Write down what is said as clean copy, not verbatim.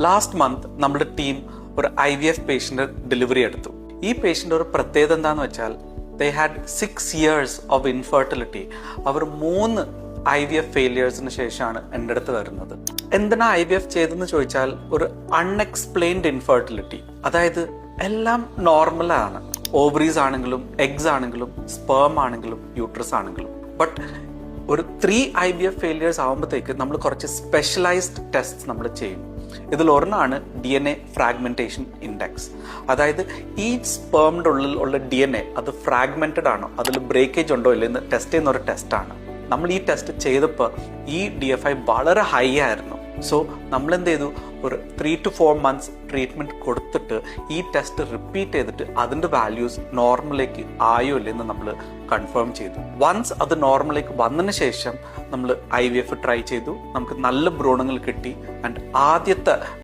Last month നമ്മുടെ team ഒരു IVF patient delivery എടുത്തു. ഈ പേഷ്യന്റ് ഒരു പ്രത്യേകത എന്താന്ന് വെച്ചാൽ they had 6 years of infertility. അവർ 3 IVF ഫെയിലിയേഴ്സിന് ശേഷമാണ് എൻ്റെ അടുത്ത് വരുന്നത്. എന്തിനാ IVF ചെയ്തെന്ന് ചോദിച്ചാൽ ഒരു അൺഎക്സ്പ്ലെയിൻഡ് ഇൻഫെർട്ടിലിറ്റി, അതായത് എല്ലാം നോർമലാണ്. ഓവറീസ് ആണെങ്കിലും എഗ്സ് ആണെങ്കിലും സ്പേം ആണെങ്കിലും യൂട്രസ് ആണെങ്കിലും. ബട്ട് ഒരു 3 IVF ഫെയിലിയേഴ്സ് ആകുമ്പോഴത്തേക്ക് നമ്മൾ കുറച്ച് സ്പെഷ്യലൈസ്ഡ് ടെസ്റ്റ് നമ്മൾ ചെയ്യും. ഇതിൽ ഒരെണ്ണമാണ് DNA ഫ്രാഗ്മെന്റേഷൻ ഇൻഡെക്സ്. അതായത് ഈ സ്പേമിൻ്റെ ഉള്ളിൽ ഉള്ള DNA അത് ഫ്രാഗ്മെന്റഡ് ആണോ, അതിൽ ബ്രേക്കേജ് ഉണ്ടോ ഇല്ലെന്ന് ടെസ്റ്റ് ചെയ്യുന്ന ഒരു ടെസ്റ്റാണ്. നമ്മൾ ഈ ടെസ്റ്റ് ചെയ്തപ്പോൾ ഈ DFI വളരെ ഹൈ ആയിരുന്നു. സോ നമ്മൾ എന്ത് ചെയ്തു, ഒരു 3 to 4 months ട്രീറ്റ്മെൻറ്റ് കൊടുത്തിട്ട് ഈ ടെസ്റ്റ് റിപ്പീറ്റ് ചെയ്തിട്ട് അതിൻ്റെ വാല്യൂസ് നോർമലിലേക്ക് ആയോ ഇല്ലെന്ന് നമ്മൾ കൺഫേം ചെയ്തു. വൺസ് അത് നോർമലിലേക്ക് വന്നതിന് ശേഷം നമ്മൾ IVF ട്രൈ ചെയ്തു. നമുക്ക് നല്ല ഭ്രൂണങ്ങൾ കിട്ടി. ആൻഡ് ആദ്യത്തെ